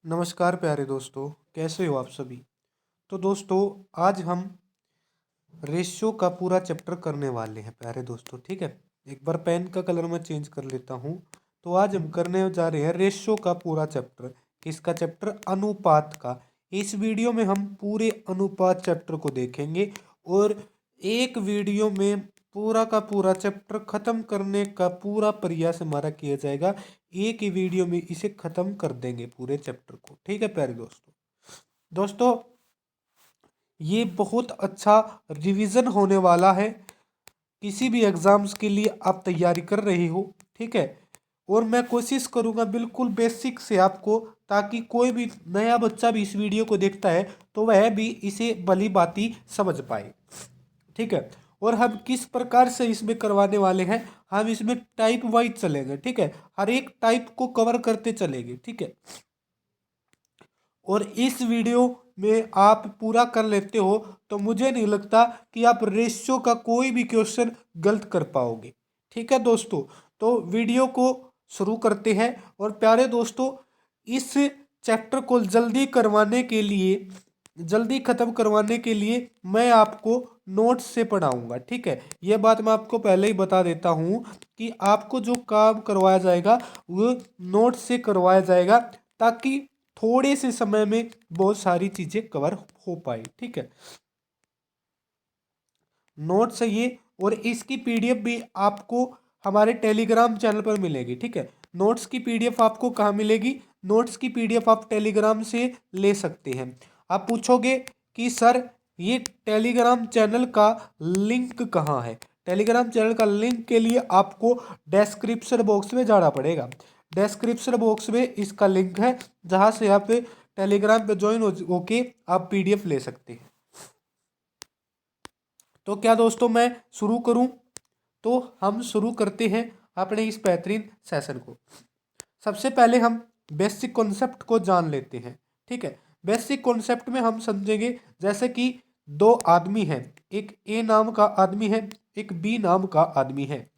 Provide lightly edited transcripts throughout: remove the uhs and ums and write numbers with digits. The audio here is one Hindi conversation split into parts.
नमस्कार प्यारे दोस्तों, कैसे हो आप सभी। तो दोस्तों, आज हम रेशियो का पूरा चैप्टर करने वाले हैं प्यारे दोस्तों। ठीक है, एक बार पेन का कलर मैं चेंज कर लेता हूँ। तो आज हम करने जा रहे हैं रेशियो का पूरा चैप्टर। किसका चैप्टर? अनुपात का। इस वीडियो में हम पूरे अनुपात चैप्टर को देखेंगे और एक वीडियो में पूरा का पूरा चैप्टर खत्म करने का पूरा प्रयास हमारा किया जाएगा। एक ही वीडियो में इसे खत्म कर देंगे पूरे चैप्टर को। ठीक है प्यारे दोस्तों। दोस्तों, ये बहुत अच्छा रिवीजन होने वाला है। किसी भी एग्जाम्स के लिए आप तैयारी कर रहे हो, ठीक है। और मैं कोशिश करूंगा बिल्कुल बेसिक से आपको, ताकि कोई भी नया बच्चा भी इस वीडियो को देखता है तो वह भी इसे भली भांति समझ पाए। ठीक है। और हम किस प्रकार से इसमें करवाने वाले हैं, हम इसमें टाइप वाइज चलेंगे। ठीक है, हर एक टाइप को कवर करते चलेंगे। ठीक है। और इस वीडियो में आप पूरा कर लेते हो तो मुझे नहीं लगता कि आप रेशियो का कोई भी क्वेश्चन गलत कर पाओगे। ठीक है दोस्तों, तो वीडियो को शुरू करते हैं। और प्यारे दोस्तों, इस चैप्टर को जल्दी खत्म करवाने के लिए मैं आपको नोट्स से पढ़ाऊंगा। ठीक है, यह बात मैं आपको पहले ही बता देता हूँ कि आपको जो काम करवाया जाएगा वो नोट्स से करवाया जाएगा, ताकि थोड़े से समय में बहुत सारी चीजें कवर हो पाए। ठीक है, नोट्स है ये। और इसकी पीडीएफ भी आपको हमारे टेलीग्राम चैनल पर मिलेगी। ठीक है, नोट्स की पीडीएफ आपको कहाँ मिलेगी? नोट्स की पीडीएफ आप टेलीग्राम से ले सकते हैं। आप पूछोगे कि सर, ये टेलीग्राम चैनल का लिंक कहाँ है? टेलीग्राम चैनल का लिंक के लिए आपको डिस्क्रिप्शन बॉक्स में जाना पड़ेगा। डिस्क्रिप्शन बॉक्स में इसका लिंक है, जहाँ से आप टेलीग्राम पे ज्वाइन होके आप पीडीएफ ले सकते हैं। तो क्या दोस्तों, मैं शुरू करूं? तो हम शुरू करते हैं अपने इस बेहतरीन सेशन को। सबसे पहले हम बेसिक कॉन्सेप्ट को जान लेते हैं। ठीक है, बेसिक कॉन्सेप्ट में हम समझेंगे जैसे कि दो आदमी हैं, एक ए नाम का आदमी है, एक बी नाम का आदमी है।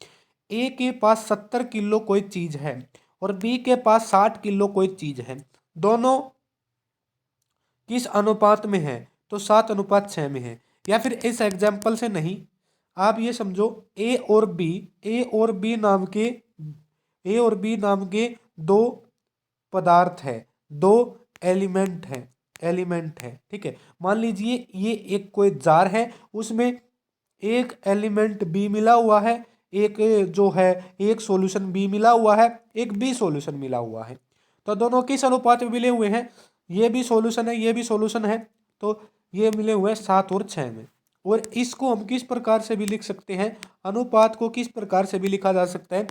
ए के पास 70 किलो कोई चीज है और बी के पास 60 किलो कोई चीज है। दोनों किस अनुपात में है? तो 7:6 में है। या फिर इस एग्जाम्पल से नहीं, आप ये समझो, ए और बी नाम के दो पदार्थ है, दो एलिमेंट है। ठीक है, मान लीजिए ये एक कोई जार है, उसमें एक एलिमेंट बी मिला हुआ है, एक जो है एक सॉल्यूशन बी मिला हुआ है, एक बी सॉल्यूशन मिला हुआ है। तो दोनों किस अनुपात में मिले हुए हैं? ये भी सॉल्यूशन है, ये भी सॉल्यूशन है, तो ये मिले हुए हैं 7 और 6 में। और इसको हम किस प्रकार से भी लिख सकते हैं? अनुपात को किस प्रकार से भी लिखा जा सकता है?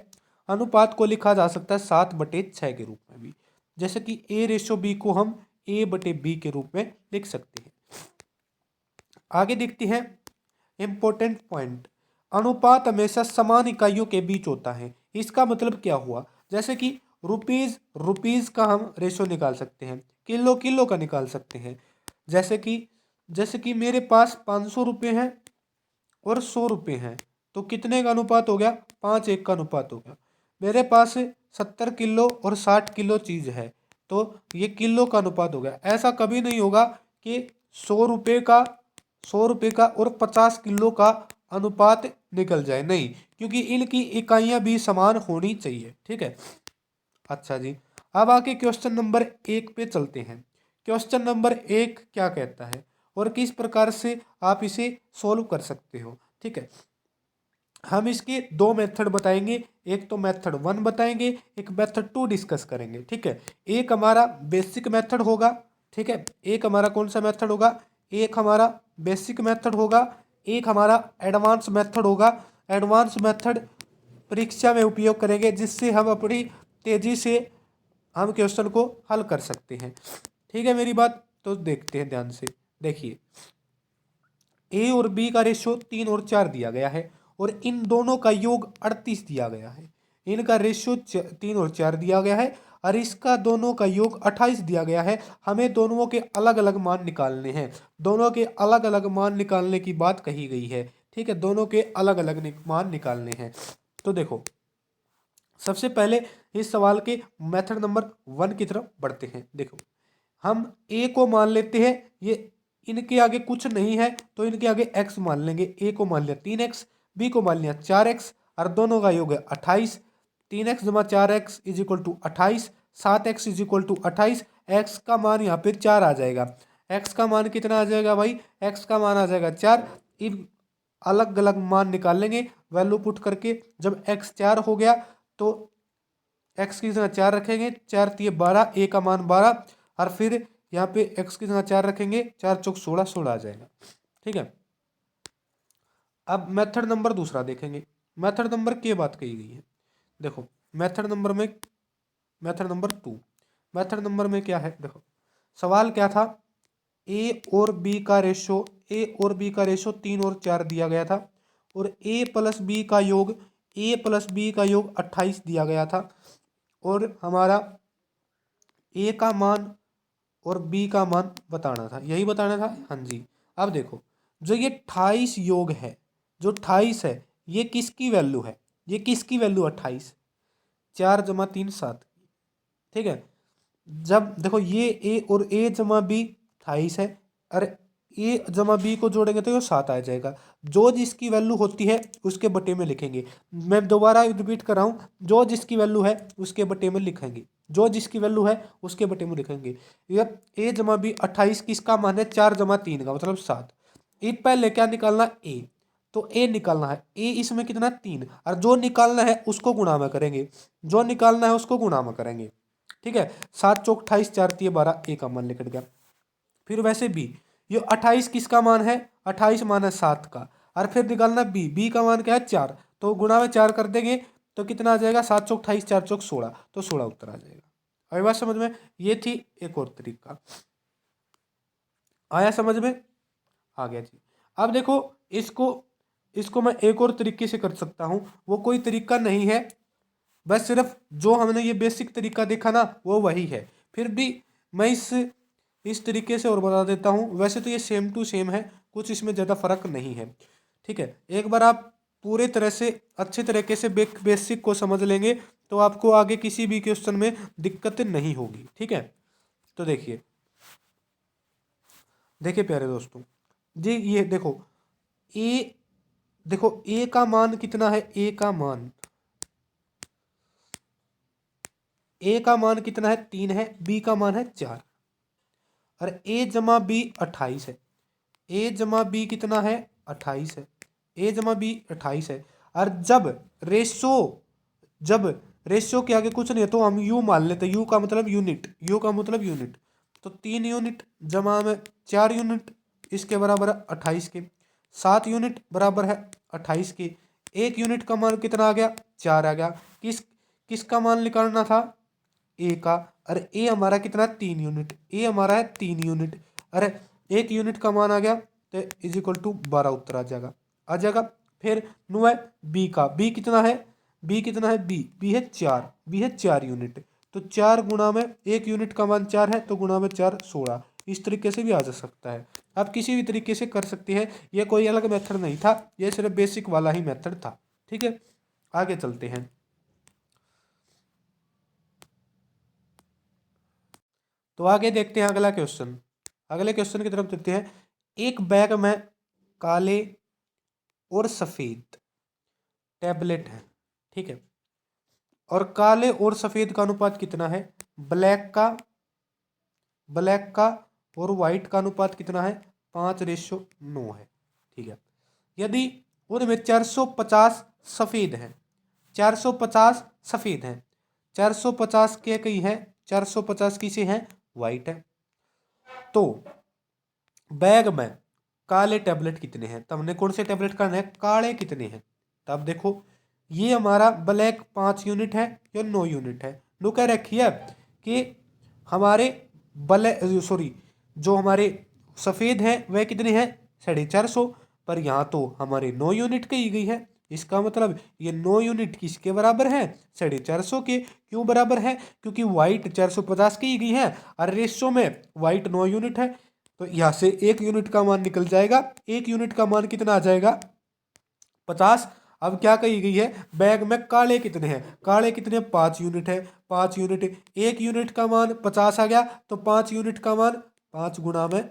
अनुपात को लिखा जा सकता है 7/6 के रूप में भी। जैसे कि A/B को हम A/B के रूप में लिख सकते हैं। आगे देखते हैं इंपॉर्टेंट पॉइंट। अनुपात हमेशा समान इकाइयों के बीच होता है। इसका मतलब क्या हुआ? जैसे कि रुपीज का हम रेशो निकाल सकते हैं, किलो किलो का निकाल सकते हैं। जैसे कि मेरे पास 500 रुपये हैं और 100 रुपये हैं, तो कितने का अनुपात हो गया? 5:1 का अनुपात हो गया। मेरे पास 70 किलो और 60 किलो चीज है, तो ये किलो का अनुपात हो गया। ऐसा कभी नहीं होगा कि 100 रुपये का और 50 किलो का अनुपात निकल जाए, नहीं, क्योंकि इनकी इकाइयां भी समान होनी चाहिए। ठीक है, अच्छा जी। अब आके क्वेश्चन नंबर 1 पे चलते हैं। क्वेश्चन नंबर 1 क्या कहता है और किस प्रकार से आप इसे सोल्व कर सकते हो? ठीक है, हम इसके दो मेथड बताएंगे। एक तो मेथड 1 बताएंगे, एक मेथड 2 डिस्कस करेंगे। ठीक है, एक हमारा बेसिक मेथड होगा। ठीक है, एक हमारा कौन सा मेथड होगा? एक हमारा बेसिक मेथड होगा, एक हमारा एडवांस मेथड होगा। एडवांस मेथड परीक्षा में उपयोग करेंगे, जिससे हम अपनी तेजी से हम क्वेश्चन को हल कर सकते हैं। ठीक है मेरी बात? तो देखते हैं ध्यान से। देखिए, ए और बी का रेशियो 3 और 4 दिया गया है और इन दोनों का योग 38 दिया गया है। इनका रेशियो 3 और 4 दिया गया है और इसका दोनों का योग 28 दिया गया है। हमें दोनों के अलग अलग मान निकालने हैं। दोनों के अलग अलग मान निकालने की बात कही गई है। ठीक है, दोनों के अलग अलग मान निकालने हैं। तो देखो, सबसे पहले इस सवाल के मेथड नंबर 1 की तरफ बढ़ते हैं। देखो, हम ए को मान लेते हैं, ये इनके आगे कुछ नहीं है तो इनके आगे एक्स मान लेंगे। ए को मान लिया 3x, बी को मान लिया 4x, और दोनों का योग है 28। 3x जमा 4x is equal to 28, 7x is equal to 28। X का मान यहाँ पे 4 आ जाएगा। एक्स का मान कितना आ जाएगा भाई? एक्स का मान आ जाएगा 4। इन अलग अलग मान निकाल लेंगे वैल्यू पुट करके। जब एक्स 4 हो गया तो एक्स की जगह 4 रखेंगे, 4 तिये 12, ए का मान 12, और फिर यहाँ पे एक्स की जगह 4 रखेंगे, 4 चौक 16, 16 आ जाएगा। ठीक है। अब मेथड नंबर दूसरा देखेंगे। मेथड नंबर की बात कही गई है, देखो मेथड नंबर में, मेथड नंबर 2, मेथड नंबर में क्या है, देखो सवाल क्या था, ए और बी का रेशो, ए और बी का रेशो 3 और 4 दिया गया था, और ए प्लस बी का योग, ए प्लस बी का योग 28 दिया गया था, और हमारा ए का मान और बी का मान बताना था, यही बताना था। हाँ जी। अब देखो जो ये 28 योग है, जो 28 है, ये किसकी वैल्यू है? ये किसकी वैल्यू 28? 4 जमा 3 7। ठीक है। जब देखो ये ए और ए जमा बी 28 है, अरे ए जमा बी को जोड़ेंगे तो ये 7 आ जाएगा। जो जिसकी वैल्यू होती है उसके बटे में लिखेंगे। मैं दोबारा रिपीट कर रहा हूँ, जो जिसकी वैल्यू है उसके बटे में लिखेंगे, जो जिसकी वैल्यू है उसके बटे में लिखेंगे। ये ए जमा बी 28 किसका मान है? 4 जमा 3 का मतलब 7। ये पहले क्या निकालना? ए, तो ए निकालना है। ए इसमें कितना? 3, और जो निकालना है उसको गुणा में करेंगे, जो निकालना है उसको गुणा में करेंगे। ठीक है। 7 चौक 28, 4 तिये 12, ए का मान निकल गया। फिर वैसे बी, ये 28 किसका मान है? 28 मान है 7 का, और फिर निकालना बी, बी का मान क्या है? 4, तो गुणा में 4 कर देंगे तो कितना आ जाएगा? 7 चौक 28, 4 चौक 16, तो 16 उत्तर आ जाएगा। अभी बात समझ में? ये थी एक और तरीका। आया समझ में? आ गया जी। अब देखो इसको, इसको मैं एक और तरीके से कर सकता हूँ, वो कोई तरीका नहीं है, बस सिर्फ जो हमने ये बेसिक तरीका देखा ना वो वही है। फिर भी मैं इस तरीके से और बता देता हूँ। वैसे तो ये सेम टू सेम है, कुछ इसमें ज़्यादा फर्क नहीं है। ठीक है। एक बार आप पूरे तरह से अच्छे तरीके से बेसिक को समझ लेंगे तो आपको आगे किसी भी क्वेश्चन में दिक्कत नहीं होगी। ठीक है। तो देखिए, देखिए प्यारे दोस्तों जी, ये देखो ए, देखो ए का मान कितना है? ए का मान, ए का मान कितना है? 3 है, बी का मान है 4, और ए जमा बी 28 है। ए जमा बी कितना है? 28 है। ए जमा बी 28 है, और जब रेशो के आगे कुछ नहीं है तो हम यू मान लेते हैं। यू का मतलब यूनिट, यू का मतलब यूनिट। तो 3 यूनिट जमा में 4 यूनिट इसके बराबर है 28 के, 7 यूनिट बराबर है 28 के। एक यूनिट का मान कितना आ गया? 4 आ गया। किसका मान निकालना था? ए का। अरे ए हमारा कितना? 3 यूनिट। ए हमारा है 3 यूनिट। अरे एक यूनिट का मान आ गया तो इज इक्वल टू 12 उत्तर आ जाएगा, आ जाएगा। फिर नु है बी का, बी कितना है? बी कितना है? बी है 4, बी है 4 यूनिट। तो 4 गुणा में एक यूनिट का मान 4 है तो गुणा में 4 16। इस तरीके से भी आ जा सकता है, आप किसी भी तरीके से कर सकते हैं। यह कोई अलग मेथड नहीं था, यह सिर्फ बेसिक वाला ही मेथड था। ठीक है। आगे चलते हैं। तो आगे देखते हैं अगला क्वेश्चन। अगले क्वेश्चन की तरफ चलते हैं। एक बैग में काले और सफेद टैबलेट है, ठीक है, और काले और सफेद का अनुपात कितना है? ब्लैक का और व्हाइट का अनुपात कितना है? 5:9 है। ठीक है। यदि उनमें 450 सफेद हैं, 450 सफेद हैं, 450 के कई हैं, 450 किसे हैं? व्हाइट है। तो बैग में काले टैबलेट कितने हैं? तब हमने कौन से टैबलेट करना है? काले कितने हैं? तब देखो ये हमारा ब्लैक 5 यूनिट है या 9 यूनिट है। नो कह रखी है कि हमारे सॉरी, जो हमारे सफ़ेद हैं वह कितने हैं? 450। पर यहाँ तो हमारे 9 यूनिट कही गई है। इसका मतलब ये 9 यूनिट किसके बराबर है? 450 के। क्यों बराबर है? क्योंकि वाइट 450 की गई है और रेशो में वाइट 9 यूनिट है। तो यहाँ से 1 यूनिट का मान निकल जाएगा। 1 यूनिट का मान कितना आ जाएगा? 50। अब क्या कही गई है, बैग में काले कितने हैं, काले कितने, 5 यूनिट है, 5 यूनिट, 1 यूनिट का मान 50 आ गया, तो 5 यूनिट का मान 5 ×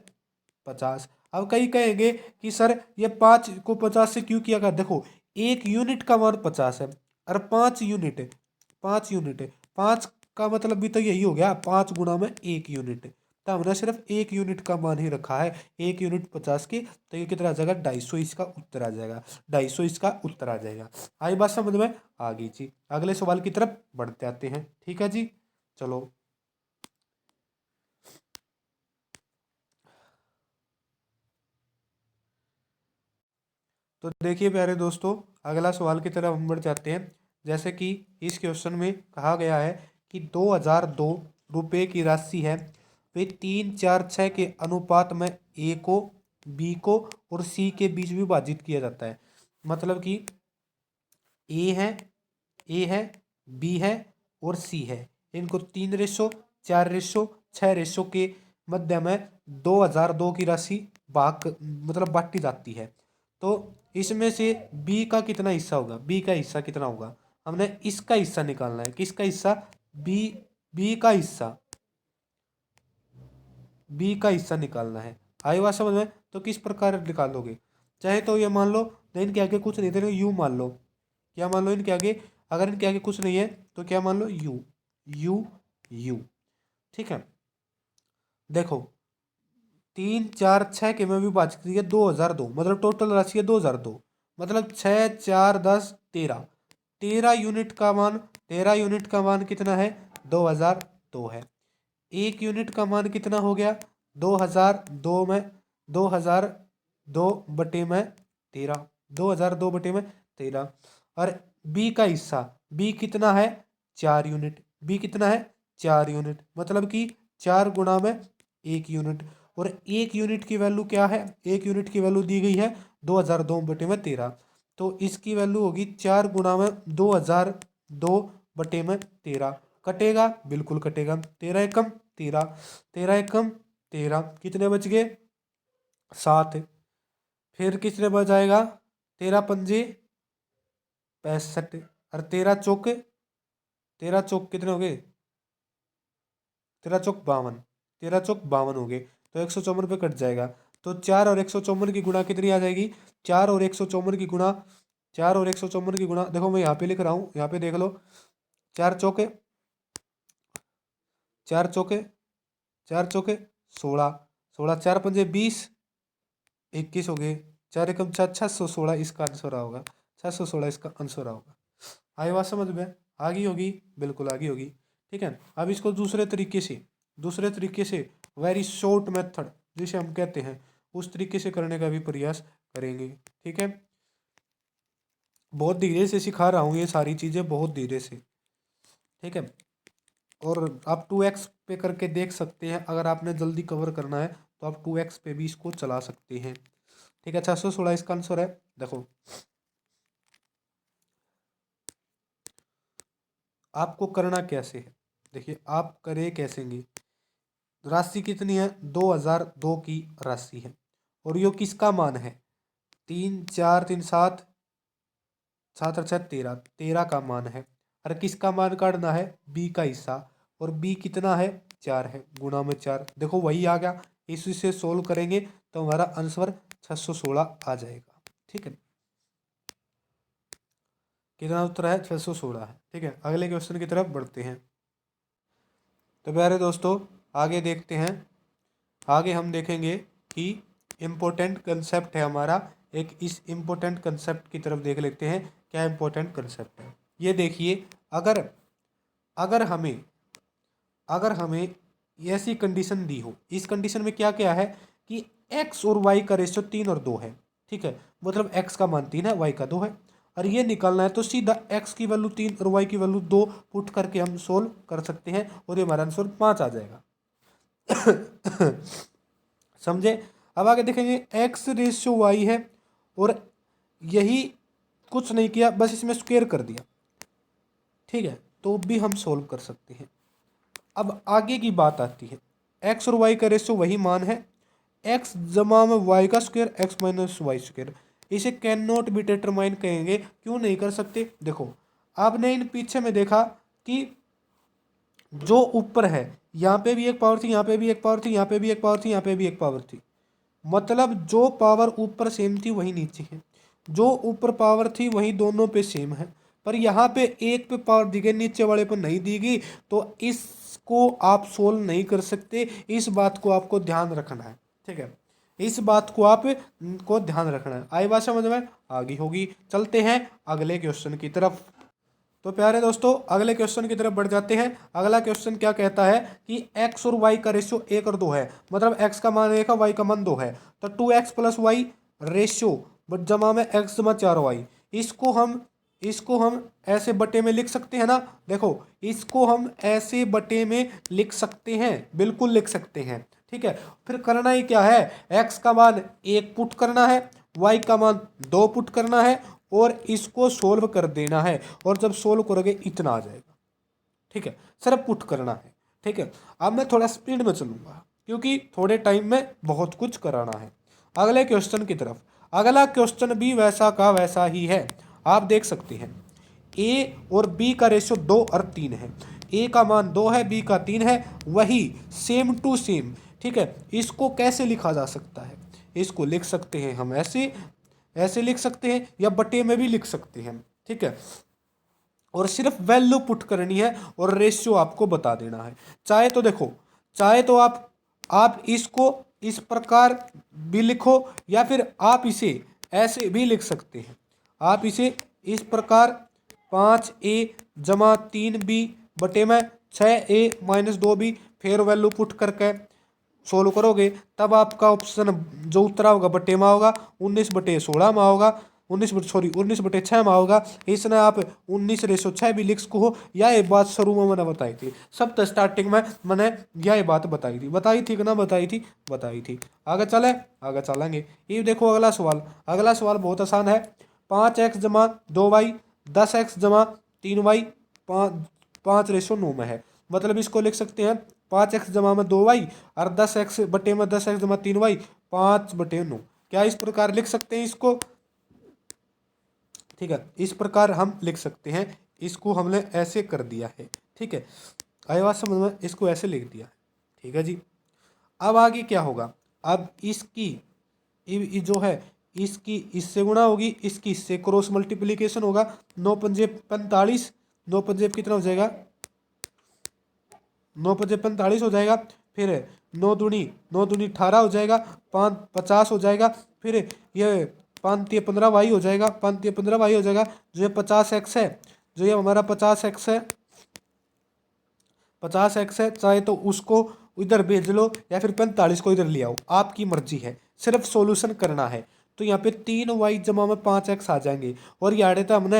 50। अब कई कहेंगे कि सर ये 5 को 50 से क्यों किया गया, देखो 1 यूनिट का मान 50 है और 5 यूनिट है, 5 यूनिट है, 5 का मतलब भी तो यही हो गया, 5 × 1 यूनिट। तो हमने सिर्फ 1 यूनिट का मान ही रखा है, 1 यूनिट 50 की, तो ये कितना आ जाएगा, 250 इसका उत्तर आ जाएगा, 250 इसका उत्तर आ जाएगा। आई बात समझ में, आ गई जी। अगले सवाल की तरफ बढ़ते आते हैं, ठीक है जी, चलो। तो देखिए प्यारे दोस्तों, अगला सवाल की तरफ हम बढ़ जाते हैं। जैसे कि इस क्वेश्चन में कहा गया है कि 2002 रुपये की राशि है, वे 3, 4, 6 के अनुपात में ए को, बी को और सी के बीच विभाजित किया जाता है। मतलब कि ए है, ए है, बी है और सी है, इनको 3:4:6 के मध्य में 2002 की राशि मतलब बांटी जाती है। तो इसमें से बी का कितना हिस्सा होगा, बी का हिस्सा कितना होगा, हमने इसका हिस्सा निकालना है, किसका हिस्सा, बी, बी का हिस्सा, बी का हिस्सा निकालना है। आई बात समझ में, तो किस प्रकार निकालोगे, चाहे तो ये मान लो, नहीं इनके आगे कुछ नहीं थे, यू मान लो, क्या मान लो इनके आगे, अगर इनके आगे कुछ नहीं है तो क्या मान लो, यू, यू, यू, ठीक है। देखो 3, 4, 6 के में विभाजित है 2002, मतलब टोटल राशि है 2002, मतलब 6, 4, 10, 13, 13 यूनिट का मान, 13 यूनिट का मान कितना है, 2002 है। 1 यूनिट का मान कितना हो गया, 2002 में, 2002/13, 2002/13। और बी का हिस्सा, बी कितना है, 4 यूनिट, बी कितना है, 4 यूनिट, मतलब कि 4 × 1 यूनिट। और 1 यूनिट की वैल्यू क्या है, 1 यूनिट की वैल्यू दी गई है 2002/13, तो इसकी वैल्यू होगी 4 × 2002/13। कटेगा, बिल्कुल कटेगा, 13 × 1 = 13, 13 × 1 = 13, कितने बच गए, 7। फिर कितने बच जाएगा, 13×5 = 65, और 13 चौक कितने हो गए, 13 चौक 52, 13 चौक 52 हो गए, तो 154 पे कट जाएगा। तो 4 और 154 की गुणा कितनी आ जाएगी, 4 और 154 की गुणा, 4 और 154 की गुणा, देखो मैं यहाँ पे लिख रहा हूँ, यहाँ पे देख लो, 4 चौके, 4 चौके, 4 चौके 16, 16, 4 × 5 = 20, 21 हो गए, 4 × 1 = 6, 616 इसका आंसर होगा, 616 इसका आंसर होगा। आई बात समझ में, आ गई होगी, बिल्कुल आ गई होगी, ठीक है। अब इसको दूसरे तरीके से वेरी शॉर्ट मेथड जिसे हम कहते हैं, उस तरीके से करने का भी प्रयास करेंगे, ठीक है। बहुत धीरे से सिखा रहा हूँ ये सारी चीज़ें, बहुत धीरे से, ठीक है। और आप 2x पे करके देख सकते हैं, अगर आपने जल्दी कवर करना है तो आप 2x पे भी इसको चला सकते हैं, ठीक है। 616 इसका आंसर है। देखो आपको करना कैसे है, देखिए आप करें कैसेंगे, राशि कितनी है, 2002 की राशि है, और यो किसका मान है, 3, 4, 3, 7, 7 और 6 13, 13 का मान है, और किसका मान काटना है, बी का हिस्सा, और बी कितना है, 4 है, गुणा में 4, देखो वही आ गया। इसी से सोल्व करेंगे तो हमारा आंसर 616 आ जाएगा, ठीक है। कितना उत्तर है, 616 है, ठीक है। अगले क्वेश्चन की तरफ बढ़ते हैं। तो प्यारे दोस्तों आगे देखते हैं, आगे हम देखेंगे कि इम्पोर्टेंट कंसेप्ट है हमारा एक, इस इम्पोर्टेंट कंसेप्ट की तरफ देख लेते हैं, क्या इम्पोर्टेंट कंसेप्ट है। ये देखिए, अगर अगर हमें अगर हमें ऐसी कंडीशन दी हो, इस कंडीशन में क्या क्या है कि x और y का रेशियो 3 और 2 है, ठीक है, मतलब x का मान 3 है, y का 2 है, और ये निकालना है, तो सीधा x की वैल्यू 3 और y की वैल्यू 2 पुट करके हम सोल्व कर सकते हैं, और ये हमारा आंसर 5 आ जाएगा। समझे। अब आगे देखेंगे, x/y है, और यही कुछ नहीं किया, बस इसमें स्क्वायर कर दिया, ठीक है, तो भी हम सोल्व कर सकते हैं। अब आगे की बात आती है, x और y का रेशियो वही मान है, x जमा में y का स्क्वायर, x - y स्क्वायर, इसे कैन नॉट बी डिटरमाइन कहेंगे। क्यों नहीं कर सकते? देखो आपने इन पीछे में देखा कि जो ऊपर है यहाँ पे भी एक पावर थी, यहाँ पे भी एक पावर थी, यहाँ पे भी एक पावर थी, यहाँ पे भी एक पावर थी। मतलब जो पावर ऊपर सेम थी वही नीचे है, जो ऊपर पावर थी वही दोनों पे सेम है। पर यहाँ पे एक पे पावर दी गई, नीचे वाले पर नहीं दी गई, तो इसको आप सोल्व नहीं कर सकते। इस बात को आपको ध्यान रखना है, ठीक है, इस बात को आप को ध्यान रखना है। आई बात समझ में? आगे होगी। चलते हैं अगले क्वेश्चन की तरफ। तो प्यारे दोस्तों अगले क्वेश्चन की तरफ बढ़ जाते हैं। अगला क्वेश्चन क्या कहता है कि x और y का रेशियो 1 और 2 है, मतलब x का मान 1 है, y का मान 2 है, तो 2x plus Y ratio but जमा में x जमा 4y। इसको हम ऐसे बटे में लिख सकते हैं ना। देखो इसको हम ऐसे बटे में लिख सकते हैं, बिल्कुल लिख सकते हैं, ठीक है। फिर करना ही क्या है, x का मान 1 पुट करना है, y का मान 2 पुट करना है और इसको सोल्व कर देना है। और जब सोल्व करोगे इतना आ जाएगा, ठीक है, सिर्फ पुट करना है, ठीक है। अब मैं थोड़ा स्पीड में चलूंगा क्योंकि थोड़े टाइम में बहुत कुछ कराना है। अगले क्वेश्चन की तरफ। अगला क्वेश्चन भी वैसा का वैसा ही है, आप देख सकते हैं। ए और बी का रेशियो 2 और 3 है, ए का मान 2 है, बी का 3 है, वही सेम टू सेम, ठीक है। इसको कैसे लिखा जा सकता है? इसको लिख सकते हैं हम ऐसे, ऐसे लिख सकते हैं या बटे में भी लिख सकते हैं, ठीक है। और सिर्फ वैल्यू पुट करनी है और रेशियो आपको बता देना है। चाहे तो देखो, चाहे तो आप इसको इस प्रकार भी लिखो या फिर आप इसे ऐसे भी लिख सकते हैं। आप इसे इस प्रकार 5a जमा 3b बटे में 6a माइनस 2b, फिर वैल्यू पुट करके सोल्व करोगे तब आपका ऑप्शन जो उत्तर होगा बटे में होगा, 19/16 में होगा, 19/6 में होगा। इसने आप 19/6 भी लिख सको हो। यह बात शुरू में मैंने बताई थी, सब तो स्टार्टिंग में मैंने यह बात बताई थी कि ना बताई थी। आगे चले, आगे चलेंगे। ये देखो अगला सवाल, अगला सवाल बहुत आसान है। 5x जमा 2y 10x जमा 3y 5:9 में है, मतलब इसको लिख सकते हैं 5x जमा में 2y और 10x बटे में 10x जमा 3y 5/9। क्या इस प्रकार लिख सकते हैं इसको? ठीक है, इस प्रकार हम लिख सकते हैं। इसको हमने ऐसे कर दिया है, ठीक है, आया बात समझ में? इसको ऐसे लिख दिया है, ठीक है जी। अब आगे क्या होगा? अब इसकी जो है इसकी इससे गुणा होगी, इसकी इससे क्रॉस मल्टीप्लीकेशन होगा। 9×5 45, 9×5 कितना हो जाएगा? 9×5 45 हो जाएगा। फिर 9×2 18 हो जाएगा, 5 50 हो जाएगा। फिर ये 5×3 15y हो जाएगा, 5×3 15y हो जाएगा। जो ये 50x है, जो ये हमारा 50x है, 50x है, चाहे तो उसको इधर भेज लो या फिर 45 को इधर ले आओ, आपकी मर्जी है, सिर्फ सॉल्यूशन करना है। तो यहाँ पे 3y जमा में 5x आ जाएंगे और यहाँ था हमने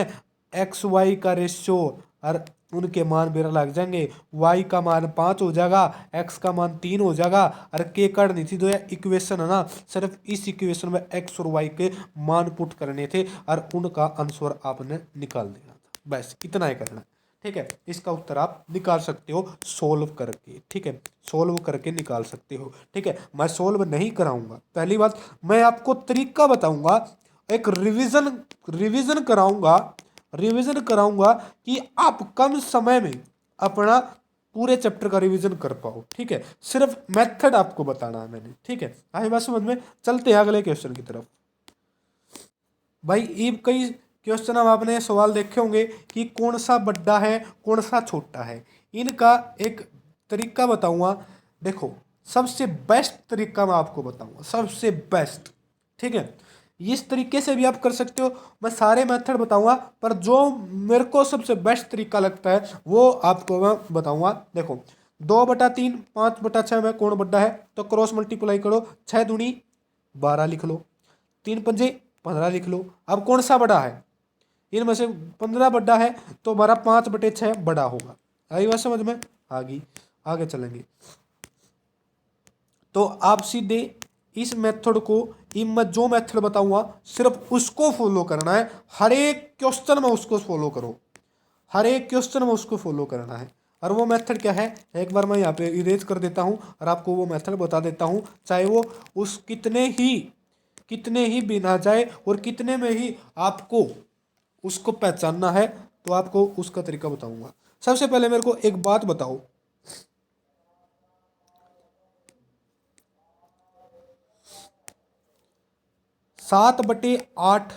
एक्स वाई का रेशियो और उनके मान मेरा लग जाएंगे। y का मान 5 हो जाएगा, x का मान 3 हो जाएगा और k काट नहीं थी। जो ये इक्वेशन है ना, सिर्फ इस इक्वेशन में x और y के मान पुट करने थे और उनका आंसर आपने निकाल देना था, बस इतना ही करना है, ठीक है। इसका उत्तर आप निकाल सकते हो सोल्व करके, ठीक है, सोल्व करके निकाल सकते हो, ठीक है। मैं सोल्व नहीं कराऊंगा, पहली बात मैं आपको तरीका बताऊंगा, एक रिवीजन कराऊंगा कि आप कम समय में अपना पूरे चैप्टर का रिवीजन कर पाओ, ठीक है। सिर्फ मेथड आपको बताना है मैंने, ठीक है। आई बात समझ में? चलते हैं अगले क्वेश्चन की तरफ। भाई ये कई क्वेश्चन हम आपने सवाल देखे होंगे कि कौन सा बड़ा है कौन सा छोटा है। इनका एक तरीका बताऊंगा। देखो सबसे बेस्ट तरीका मैं आपको बताऊंगा, सबसे बेस्ट, ठीक है। इस तरीके से भी आप कर सकते हो, मैं सारे मेथड बताऊंगा, पर जो मेरे को सबसे बेस्ट तरीका लगता है वो आपको मैं बताऊंगा। देखो 2/3 5/6 में कौन बड़ा है, तो क्रॉस मल्टीप्लाई करो, 6×2 12 लिख लो, 3×5 15 लिख लो। अब कौन सा बड़ा है इनमें से? 15 बड़ा है तो हमारा 5/6 बड़ा होगा। आई बात समझ में? आगे चलेंगे। तो आप सीधे इस मेथड को, मैं जो मेथड बताऊंगा सिर्फ उसको फॉलो करना है। हर एक क्वेश्चन में उसको फॉलो करो, हर एक क्वेश्चन में उसको फॉलो करना है। और वो मेथड क्या है, एक बार मैं यहाँ पे इरेज कर देता हूँ और आपको वो मेथड बता देता हूँ। चाहे वो उस कितने ही कितने ही बिन आ जाए और कितने में ही आपको उसको पहचानना है, तो आपको उसका तरीका बताऊंगा। सबसे पहले मेरे को एक बात बताओ, 7/8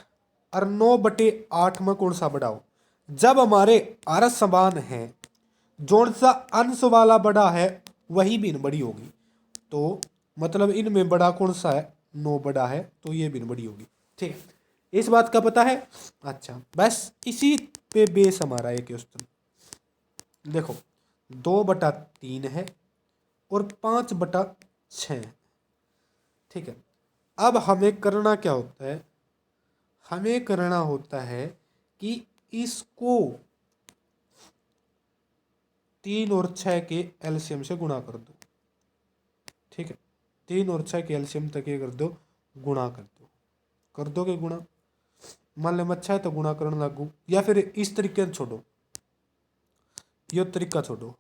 और 9/8 में कौन सा बड़ा हो? जब हमारे आरस समान है, जोन सा अंश वाला बड़ा है वही बिन बड़ी होगी। तो मतलब इनमें बड़ा कौन सा है? 9 बड़ा है, तो ये बिन बड़ी होगी। ठीक है, इस बात का पता है। अच्छा, बस इसी पे बेस हमारा एक क्वेश्चन देखो, 2/3 है और 5/6 है। ठीक है, अब हमें करना क्या होता है? हमें करना होता है कि इसको 3 और 6 के एलसीएम से गुणा कर दो। ठीक है, 3 और 6 के एलसीएम तक ये कर दो, गुणा कर दो। कर दोगे गुणा, मान ले अच्छा है तो गुणा करना लागू, या फिर इस तरीके से छोड़ो, ये तरीका छोड़ो।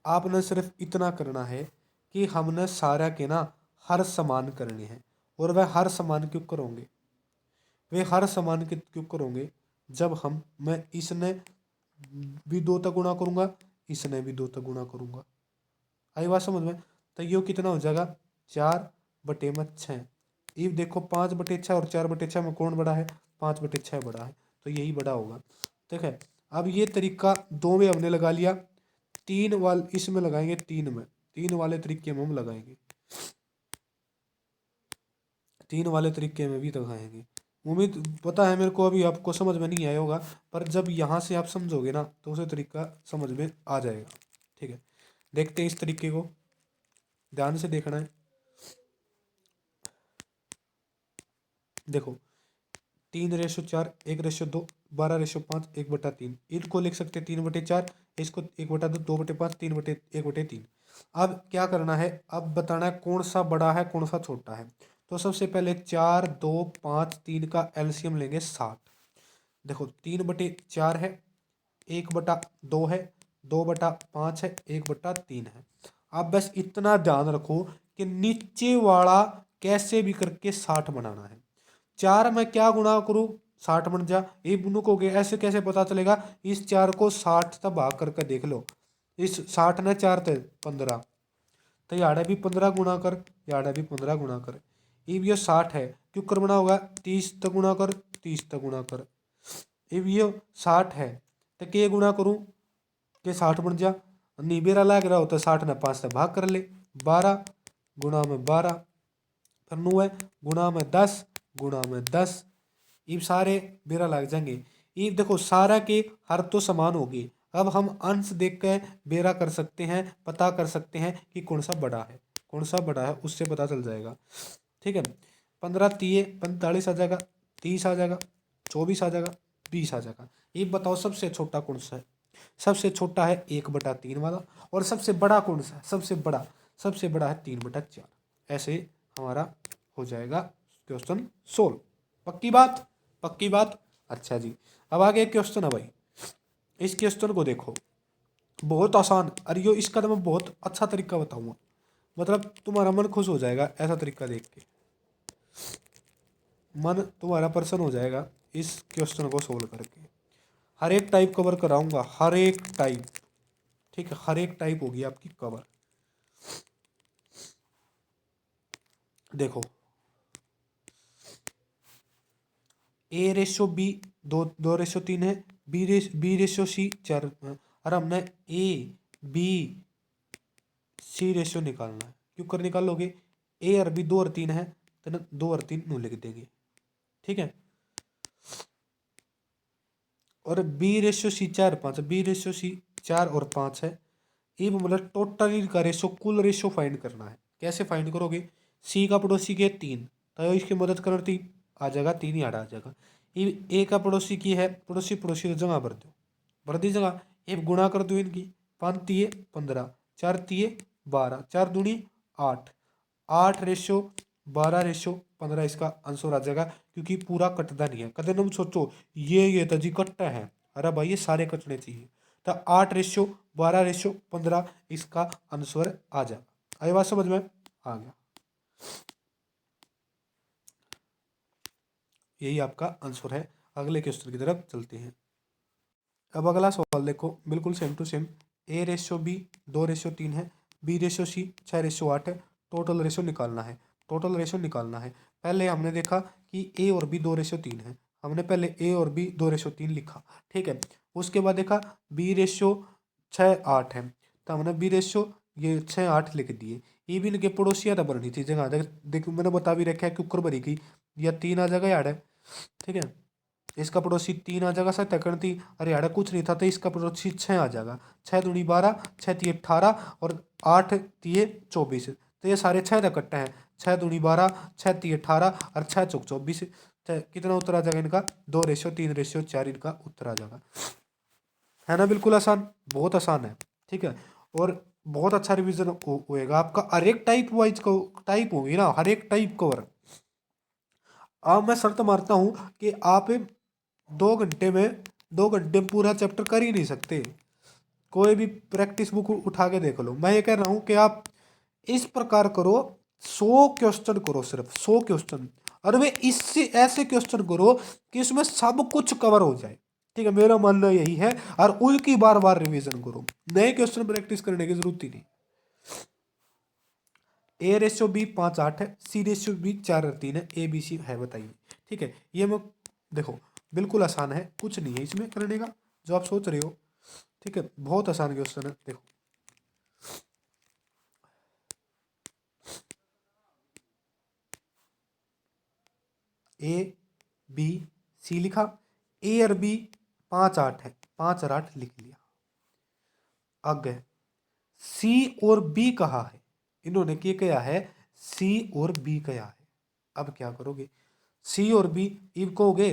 आपने सिर्फ इतना करना है कि हमने सारा के ना हर समान करने हैं। और वह हर समान क्यों करोगे? वे हर समान के क्यों करोगे? जब मैं इसने भी 2 तक गुणा करूंगा, इसने भी 2 तक गुणा करूंगा। आई बात समझ में? तो ये कितना हो जाएगा? 4/6। ये देखो 5/6 और 4/6 में कौन बड़ा है? 5/6 बड़ा है, तो यही बड़ा होगा। ठीक है, अब ये तरीका 2 में हमने लगा लिया, 3 वाले इसमें लगाएंगे, 3 में, 3 वाले तरीके में हम लगाएंगे, 3 वाले तरीके में भी लगाएंगे। उम्मीद पता है मेरे को अभी आपको समझ में नहीं आया होगा, पर जब यहाँ से आप समझोगे ना तो उसे तरीका समझ में आ जाएगा। ठीक है, देखते हैं इस तरीके को, ध्यान से देखना है। देखो, 3/4, 1/2, 12/5, 1/3। इनको लिख सकते 3/4, इसको 1/2, 2/5, 1/3। अब क्या करना है? अब बताना है कौन सा बड़ा है कौन सा छोटा है। तो सबसे पहले 4, 2, 5, 3 का एलसीएम लेंगे 60। देखो 3/4 है, 1/2 है, 2/5 है, 1/3 है। अब बस इतना ध्यान रखो कि नीचे वाला कैसे भी करके 60 बनाना है। 4 में क्या गुणा करूँ? 60 बन जा। ये बुनुकोगे ऐसे कैसे पता चलेगा? इस 4 को 60 तक भाग करके देख लो। इस 60 ने 4 थे 15, तो याडा भी 15 गुणा कर, याडा भी 15 गुणा कर। ये 60 है, क्यों कर बना होगा? 30 तक गुणा कर, 30 तक गुणा कर। ये 60 है तो के गुणा करूँ के 60 बन जा। निबेरा लग रहा हो तो 60 ने 5 से भाग कर ले, 12 गुणा में 12, फिर 9 गुणा में 10 गुणा में 10। ये सारे बेरा लग जाएंगे। ये देखो सारा के हर तो समान होगी। अब हम अंश देख कर बेरा कर सकते हैं, पता कर सकते हैं कि कौन सा बड़ा है, कौन सा बड़ा है उससे पता चल जाएगा। ठीक है, 15 3 45 आ जाएगा, 30 आ जाएगा, 24 आ जाएगा, 20 आ जाएगा। ये बताओ सबसे छोटा कौन सा है? सबसे छोटा है 1/3 वाला। और सबसे बड़ा कौन सा है? सबसे बड़ा है 3/4। ऐसे हमारा हो जाएगा क्वेश्चन सोल्व। पक्की बात? पक्की बात। अच्छा जी, अब आगे एक क्वेश्चन है भाई। इस क्वेश्चन को देखो, बहुत आसान, अरे यो इसका तो मैं बहुत अच्छा तरीका बताऊंगा, मतलब तुम्हारा मन खुश हो जाएगा ऐसा तरीका देख के, मन तुम्हारा प्रसन्न हो जाएगा इस क्वेश्चन को सोल्व करके। हर एक टाइप कवर कराऊंगा, हर एक टाइप। ठीक है, हर एक टाइप होगी आपकी कवर। देखो, A/B 2:3 है, B/C 4, और हमने A B C रेशियो निकालना है। क्यों कर निकालोगे? A और B 2 और 3 है, तो 2 और 3 नो लिख देंगे। ठीक है, और B/C 4 5, B/C 4 और 5 है। ये मतलब टोटल का रेशो, कुल रेशो फाइंड करना है। कैसे फाइंड करोगे? सी का पड़ोसी के 3, तो इसकी मदद करो, 3 आ जाएगा, 3 ही आड़ा आ जाएगा। ये ए का पड़ोसी की है, पड़ोसी पड़ोसी तो जगह भर दो, भर दी जगह। ये गुणा कर दो इनकी, 5 तिये 15, 4 तिये 12, 4 दूनी 8, 8/12/15 इसका आंसर आ जाएगा। क्योंकि पूरा कटता नहीं है। कदम सोचो ये तो जी कटता है, अरे भाई ये सारे कटने चाहिए, तो 8/12/15 इसका आंसर आ जाएगा। आई बात समझ में? आ गया। यही आपका आंसर है। अगले क्वेश्चन की तरफ चलते हैं। अब अगला सवाल देखो, बिल्कुल सेम टू सेम। A/B 2/3 है, B/C 6/8 है, टोटल रेशो निकालना है। टोटल रेशो निकालना है। पहले हमने देखा कि A और B 2/3 है, हमने पहले A और B 2/3 लिखा, ठीक है। उसके बाद देखा B/6 8 है, तो हमने B/, ये 6 8 लिख दिए। ये भी इनके पड़ोसियाँ तो बननी थी जगह, देखो मैंने बता भी रखा है कि ऊपर भरी गई, या 3 आ जाएगा यार है, ठीक है। इसका पड़ोसी 3 आ जाएगा, 7 अरे यार कुछ नहीं था, तो इसका पड़ोसी 6 आ जाएगा। 6 दूनी 12, 6 तिये 18 और 8 तिये 24, तो ये सारे 6 इकट्ठे हैं। 6 दूनी 12, 6 तिये 18 और 6 चौक 24, कितना उत्तर आ जाएगा इनका? 2/3/4 इनका उत्तर आ जाएगा, है ना। बिल्कुल आसान, बहुत आसान है, ठीक है। और बहुत अच्छा रिवीजन होएगा आपका। हर एक टाइप वाइज को टाइप होगी ना, हर एक टाइप कवर। अब मैं शर्त मारता हूँ कि आप 2 घंटे में पूरा चैप्टर कर ही नहीं सकते। कोई भी प्रैक्टिस बुक उठा के देख लो। मैं ये कह रहा हूँ कि आप इस प्रकार करो, 100 क्वेश्चन करो, सिर्फ 100 क्वेश्चन। और वे इससे ऐसे क्वेश्चन करो कि इसमें सब कुछ कवर हो जाए, ठीक है। मेरा मानना यही है। और उनकी बार बार रिवीजन करो, नए क्वेश्चन प्रैक्टिस करने की जरूरत ही नहीं। A/B 5/8 है, C/B 4/3 है, ABC है, बताइए, ठीक है। ये मैं देखो बिल्कुल आसान है, कुछ नहीं है इसमें करने का जो आप सोच रहे हो, ठीक है। बहुत आसान क्वेश्चन है, देखो। A B C लिखा, A और B 5/8 है, 5 और 8 लिख लिया। आगे C और B कहा है, इन्होंने क्या किया है? C और B कहा है। अब क्या करोगे? C और B इब कहोगे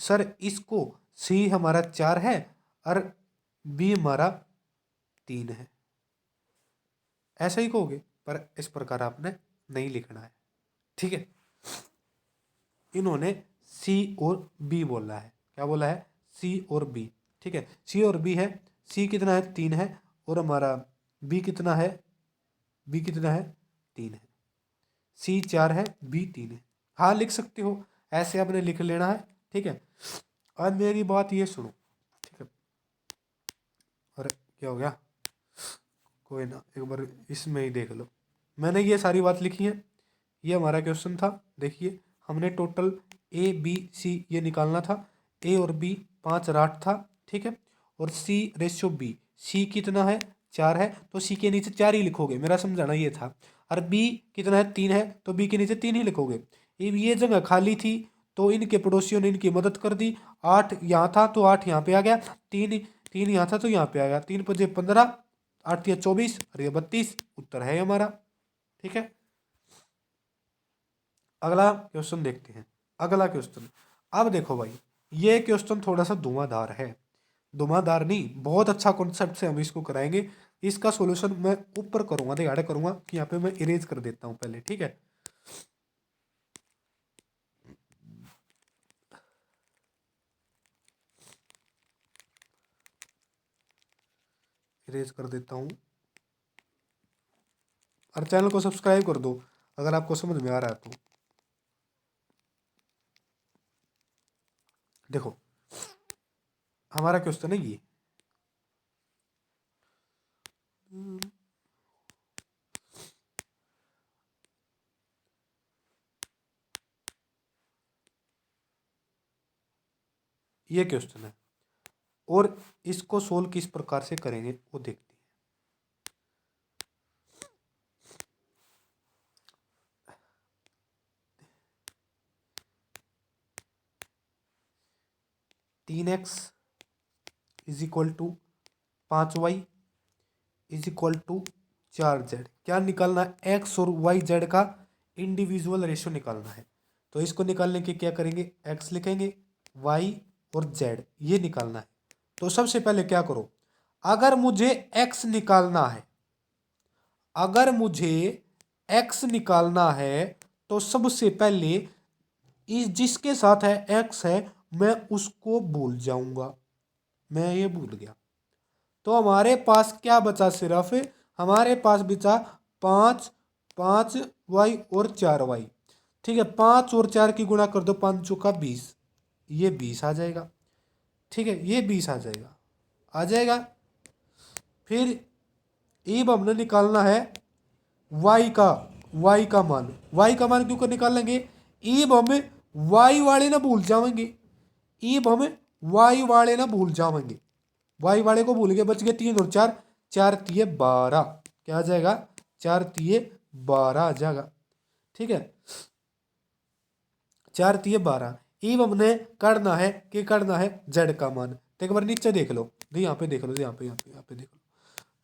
सर इसको, C हमारा 4 है और B हमारा 3 है, ऐसा ही कहोगे। पर इस प्रकार आपने नहीं लिखना है, ठीक है। इन्होंने C और B बोला है, क्या बोला है? C और B, ठीक है। C और B है, C कितना है? 3 है, और हमारा B कितना है? B कितना है? 3 है। C 4 है, B 3 है। हाँ लिख सकते हो, ऐसे आपने लिख लेना है, ठीक है। अब मेरी बात ये सुनो, ठीक है। अरे क्या हो गया? कोई ना, एक बार इसमें ही देख लो। मैंने ये सारी बात लिखी है, ये हमारा क्वेश्चन था। देखिए हमने टोटल A B C ये निकालना था। A और B 5 और 8 था, ठीक है। और C/B, C कितना है? 4 है, तो C के नीचे 4 ही लिखोगे, मेरा समझाना ये था। और B कितना है? 3 है, तो B के नीचे 3 ही लिखोगे। ये जगह खाली थी, तो इनके पड़ोसियों ने इनकी मदद कर दी। 8 यहाँ था तो 8 यहाँ पे आ गया, 3 3 यहाँ था तो यहाँ पे आ गया। 3×5 = 15, 8×3 = 24 और ये 32 उत्तर है हमारा, ठीक है। अगला क्वेश्चन देखते हैं। अगला क्वेश्चन, अब देखो भाई, ये क्वेश्चन थोड़ा सा धुआंधार है, धुआंधार नहीं, बहुत अच्छा कॉन्सेप्ट से हम इसको कराएंगे। इसका सॉल्यूशन मैं ऊपर करूंगा, दिहाड़े करूंगा कि यहाँ पे मैं इरेज कर देता हूँ पहले, ठीक है। इरेज कर देता हूँ, और चैनल को सब्सक्राइब कर दो अगर आपको समझ में आ रहा है तो। देखो हमारा क्वेश्चन है ये क्वेश्चन है, और इसको सोल्व किस प्रकार से करेंगे वो देखते हैं। 3x = 5y = 4z। क्या निकालना है? x और y z का इंडिविजुअल रेशियो निकालना है। तो इसको निकालने के क्या करेंगे? x लिखेंगे, y और z ये निकालना है। तो सबसे पहले क्या करो, अगर मुझे x निकालना है, अगर मुझे x निकालना है, तो सबसे पहले इस जिसके साथ है x है, मैं उसको भूल जाऊंगा। मैं ये भूल गया, तो हमारे पास क्या बचा? सिर्फ हमारे पास बचा 5 5y और 4y। ठीक है, 5 और 4 की गुणा कर दो, 5 चौका 20, ये 20 आ जाएगा। ठीक है, ये 20 आ जाएगा, आ जाएगा। फिर अब हमने निकालना है y का, y का मान, y का मान क्यों कर निकाल लेंगे, अब हमें y वाले ना भूल जाएंगे, अब हमें y वाले ना भूल जाएंगे, y वाले को भूल गए, बच गए 3 और 4, 4 तिये 12, क्या आ जाएगा, 4 तिये 12 आ जाएगा। ठीक है, 4 तिये 12। अब हमने करना है कि करना है z का मान, तो एक बार नीचे देख लो, यहाँ पे देख लो, यहाँ पे देख लो,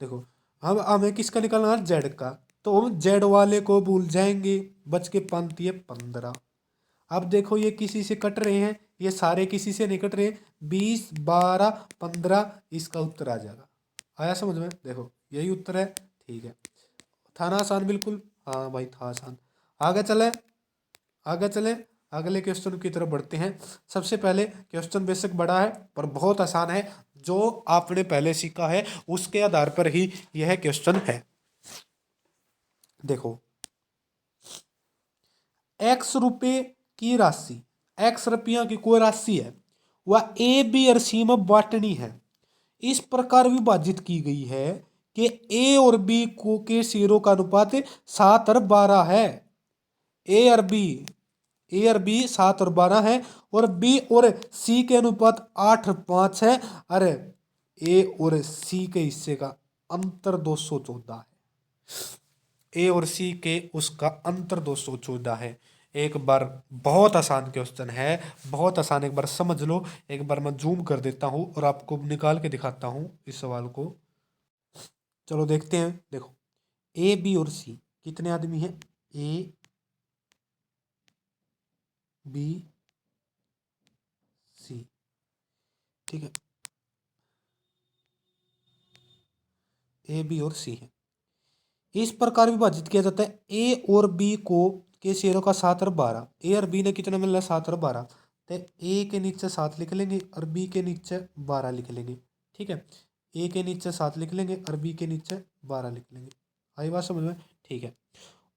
देखो हम हमें किसका निकालना है, जेड का, तो हम जेड वाले को भूल जाएंगे, बच के 5 तिये 15। अब देखो ये किसी से कट रहे हैं, ये सारे किसी से नहीं कट रहे, 20 12 15, इसका उत्तर आ जाएगा। आया समझ में, देखो यही उत्तर है। ठीक है, था ना आसान बिल्कुल, हाँ भाई था आसान। आगे चले, आगे चले, अगले क्वेश्चन की तरफ बढ़ते हैं। सबसे पहले क्वेश्चन बेशक बड़ा है पर बहुत आसान है, जो आपने पहले सीखा है उसके आधार पर ही यह क्वेश्चन है। देखो, x रुपए की राशि, x रुपया की कोई राशि है, वह ए बी और सी में बांटनी है, इस प्रकार विभाजित की गई है कि ए और बी को के शेयरों का अनुपात 7 और 12 है। ए और बी 7 और 12 है, और बी और सी के अनुपात 8 और 5 है। अरे ए और सी के हिस्से का अंतर 214 है, ए और सी के उसका अंतर 214 है। एक बार, बहुत आसान क्वेश्चन है, बहुत आसान, एक बार समझ लो। एक बार मैं जूम कर देता हूँ और आपको निकाल के दिखाता हूँ इस सवाल को। चलो देखते हैं। देखो, ए बी और सी कितने आदमी हैं, ए बी सी। ठीक है, ए बी और सी है, इस प्रकार विभाजित किया जाता है ए और बी को के शेयरों का 7 और 12। ए और बी ने कितना मिल रहा है, 7 और 12, तो ए के नीचे 7 लिख लेंगे और बी के नीचे 12 लिख लेंगे। ठीक है, ए के नीचे 7 लिख लेंगे और बी के नीचे 12 लिख लेंगे। आई बात समझ में, ठीक है।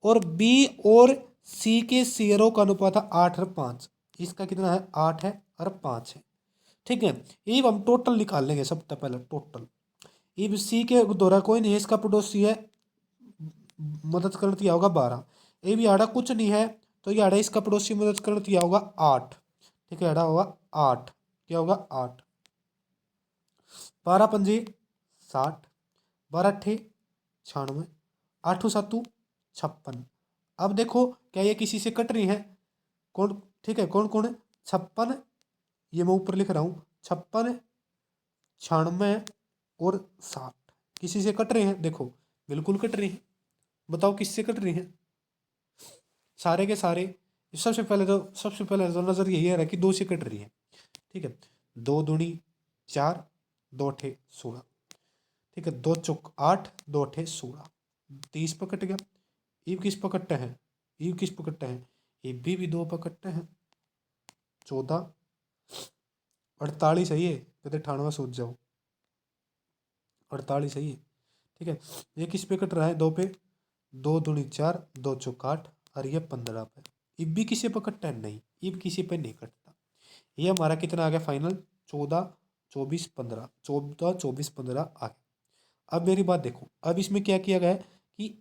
और बी और सी के शेयरों का अनुपात है 8 और 5, इसका कितना है, 8 है और 5 है। ठीक है, ये हम टोटल निकाल लेंगे सबसे पहले, टोटल। अब सी के द्वारा कोई नहीं है, इसका पड़ोसी है, मदद कर दिया होगा 12। ये भी आड़ा कुछ नहीं है, तो ये आड़ा इसका पड़ोसी मदद कर दिया होगा 8। ठीक है, आड़ा होगा 8, क्या होगा 8, 12 पंजे 60, 12 अट्ठे 96, 8 7 56। अब देखो क्या ये किसी से कट रही है, कौन, ठीक है, कौन कौन है, 56, ये मैं ऊपर लिख रहा हूँ, 56 96 और 60 किसी से कट रहे हैं, देखो बिल्कुल कट रही है। बताओ किससे कट रही है, सारे के सारे। सबसे पहले तो नजर यही आ रहा है कि 2 से कट रही है। ठीक है, 2 दूनी 4, 2 अट्ठे 16। ठीक है, 2 चौक 8, 2 अट्ठे 16, 30 पर कट गया। ईव किस पर कट्टे हैं, ईव किस पर कट्टे हैं, ये भी 2 पर कट्टे हैं, 14 48 सही है, कहते 98 सोच जाओ, 48 सही है। ठीक है, ये किस पे कट रहा है, 2 पे, 2 दूनी 4, 2 चौक 8, और ये 15 पे। इब भी किसी पे कटता है, नहीं, इब किसी पे नहीं कटता। ये हमारा कितना आ गया फाइनल, 14 24 15, 14 24 15 आ गया। अब मेरी बात देखो, अब इसमें क्या किया गया है कि